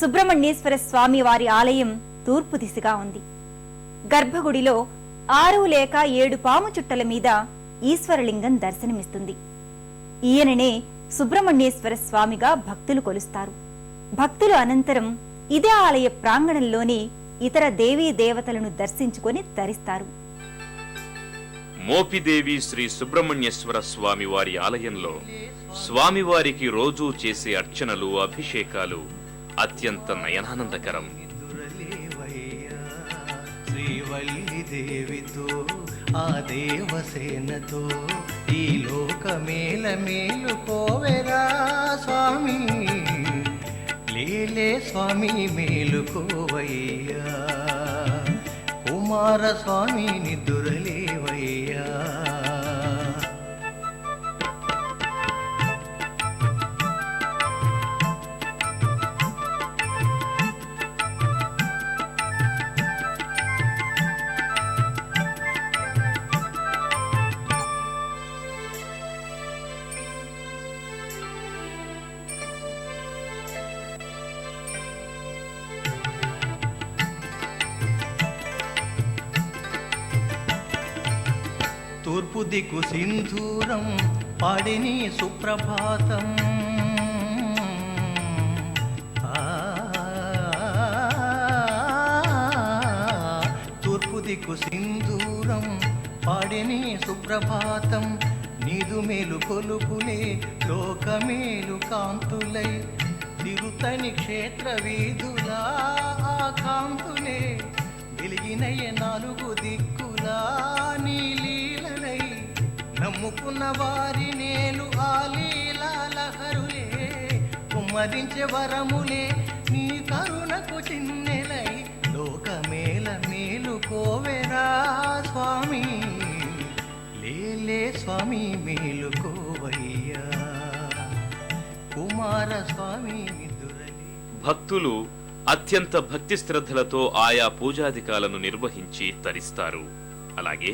సుబ్రహ్మణ్యేశ్వర స్వామి వారి ఆలయం తూర్పు దిశగా ఉంది. గర్భగుడిలో 6 లేక 7 పాము చుట్టల మీద ఈశ్వరలింగం దర్శనమిస్తుంది. ఈయననే సుబ్రహ్మణ్యేశ్వర స్వామిగా భక్తులు కొలుస్తారు. భక్తులు అనంతరం ఇదే ఆలయ ప్రాంగణంలోని ఇతర దేవీ దేవతలను దర్శించుకొని తరిస్తారు. మోపిదేవి శ్రీ సుబ్రహ్మణ్యేశ్వర స్వామి వారి ఆలయంలో స్వామివారికి రోజూ చేసే అర్చనలు, అభిషేకాలు అత్యంత నయనానందకరం. దేవితో ఆ దేవసేనతో ఈ లోకమేల మేలుకోవెరా స్వామి, లేలే స్వామి మేలుకోవయ్యా, కుమార స్వామి నిద్రలేవయ్యా. తూర్పు దిక్కు సింధూరం పాడిని సుప్రభాతం, తూర్పు దిక్కు సింధూరం పాడిని సుప్రభాతం, నీదు మేలు కొలుపులే లోకమేలు కాంతులై, తిరుతని క్షేత్ర వీధులా కాంతులే వెలిగినయ్య 4 దిక్కులా నీలీలై, నమ్ముకున్న వారి నేలు ఆ లీలాలహరులే, కుమ్మరించే వరములే నీ కరుణకు చిన్నెలై, లోకమేల మేలుకోవెరా స్వామి, లేలే స్వామి మేలుకోవయ్యా, కుమార స్వామి నిద్రలే. భక్తులు అత్యంత భక్తి శ్రద్ధలతో ఆయా పూజాధికాలను నిర్వహించి తరిస్తారు. అలాగే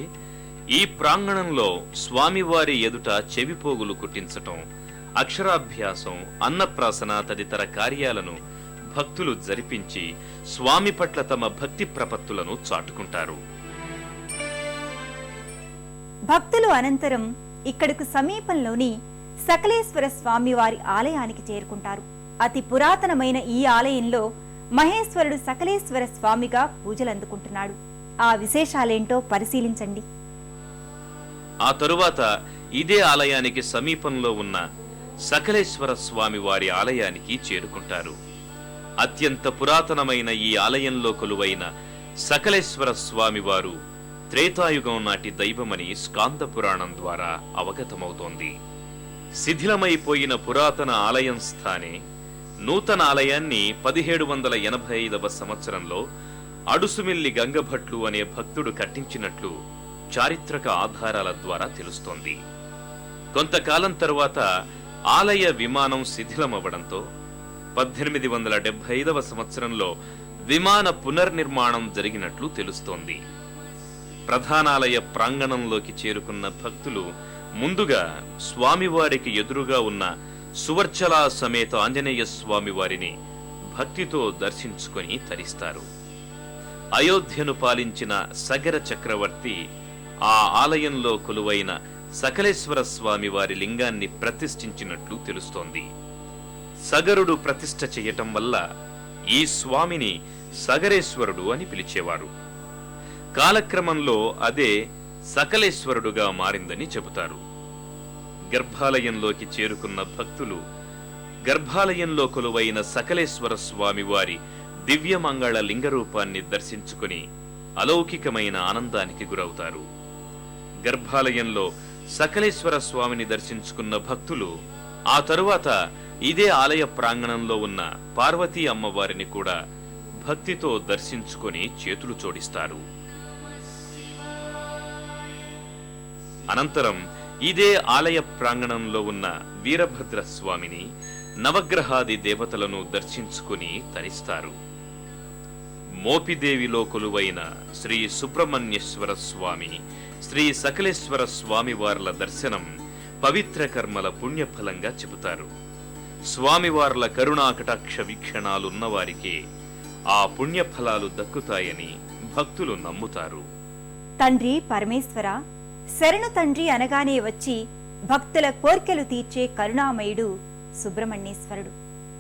ఈ ప్రాంగణంలో స్వామివారి ఎదుట చెవిపోగులు కుట్టించటం, అక్షరాభ్యాసం, అన్నప్రాసన తదితర కార్యాలను భక్తులు జరిపించి స్వామి పట్ల తమ భక్తి ప్రపత్తులను చాటుకుంటారు. భక్తులు అనంతరం ఇక్కడకు సమీపంలోని సకలేశ్వర స్వామి వారి ఆలయానికి చేరుకుంటారు. అతి పురాతనమైన ఈ ఆలయంలో మహేశ్వరుడు సకలేశ్వర స్వామిగా పూజలందుకుంటున్నాడు. ఆ విశేషాలేంటో పరిశీలించండి. ఆ తరువాత ఇదే ఆలయానికి సమీపంలో ఉన్న సకలేశ్వర స్వామి వారి ఆలయానికి చేరుకుంటారు. అత్యంత పురాతనమైన ఈ ఆలయంలో కొలువైన సకలేశ్వర స్వామి వారు త్రేతాయుగం నాటి దైవమని స్కాంద పురాణం ద్వారా అవగతమవుతోంది. శిథిలమైపోయిన పురాతన ఆలయం స్థానే నూతన ఆలయాన్ని 1785వ సంవత్సరంలో అడుసుమిల్లి గంగభట్లు అనే భక్తుడు కట్టించినట్లు చారిత్రక ఆధారాల ద్వారా తెలుస్తోంది. కొంతకాలం తరువాత ఆలయ విమానం శిథిలమవ్వడంతో 1875వ సంవత్సరంలో విమాన పునర్నిర్మాణం జరిగినట్లు తెలుస్తోంది. ప్రధానాలయ ప్రాంగణంలోకి చేరుకున్న భక్తులు ముందుగా స్వామివారికి ఎదురుగా ఉన్న సువర్చలా సమేత ఆంజనేయ స్వామి వారిని భక్తితో దర్శించుకొని తరిస్తారు. అయోధ్యను పాలించిన సగర చక్రవర్తి ఆ ఆలయంలో కొలువైన సకలేశ్వర స్వామి వారి లింగాన్ని ప్రతిష్ఠించినట్లు తెలుస్తోంది. సగరుడు ప్రతిష్ఠ చేయటం వల్ల ఈ స్వామిని సగరేశ్వరుడు అని పిలిచేవారు. కాలక్రమంలో అదే సకలేశ్వరుడుగా మారిందని చెబుతారు. గర్భాలయంలోకి చేరుకున్న భక్తులు గర్భాలయంలో కొలువైన సకలేశ్వర స్వామి వారి దివ్యమంగళ లింగరూపాన్ని దర్శించుకుని అలౌకికమైన ఆనందానికి గురవుతారు. గర్భాలయంలో సకలేశ్వర స్వామిని దర్శించుకున్న భక్తులు ఆ తరువాత ఇదే ఆలయ ప్రాంగణంలో ఉన్న పార్వతీ అమ్మవారిని కూడా భక్తితో దర్శించుకొని చేతులు జోడిస్తారు. అనంతరం ఇదే ఆలయ ప్రాంగణంలో ఉన్న వీరభద్ర స్వామిని, నవగ్రహాది దేవతలను దర్శించుకుని తరిస్తారు. మోపిదేవిలో కొలువైన శ్రీ సుబ్రహ్మణ్యేశ్వర స్వామి, శ్రీ సకలేశ్వర స్వామి వార్ల దర్శనం పవిత్ర కర్మల పుణ్యఫలంగా చెబుతారు. స్వామివార్ల కరుణాకటాక్ష వీక్షణాలున్నవారికే ఆ పుణ్యఫలాలు దక్కుతాయని భక్తులు నమ్ముతారు. తండ్రి పరమేశ్వర, శరణు తండ్రి అనగానే వచ్చి భక్తుల కోర్కెలు తీర్చే కరుణామయుడు సుబ్రహ్మణ్యేశ్వరుడు.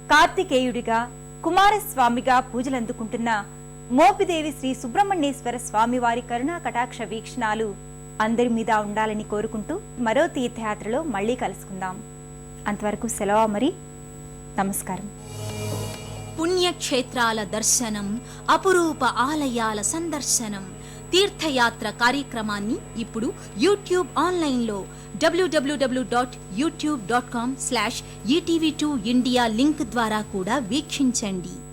కార్తికేయుడిగా, కుమారస్వామిగా పూజలందుకుంటున్న మోపిదేవి శ్రీ సుబ్రహ్మణ్యేశ్వర స్వామివారి కరుణా కటాక్ష వీక్షణాలు అందరి మీద ఉండాలని కోరుకుంటూ మరో తీర్థయాత్రలో మళ్ళీ కలుసుకుందాం. అంతవరకు సెలవు మరి. నమస్కారం. పుణ్యక్షేత్రాల దర్శనం, అపురూప ఆలయాల సందర్శనం, తీర్థయాత్ర కార్యక్రమాన్ని ఇప్పుడు యూట్యూబ్ ఆన్లైన్లో www.youtube.com/etv2india లింక్ ద్వారా కూడా వీక్షించండి.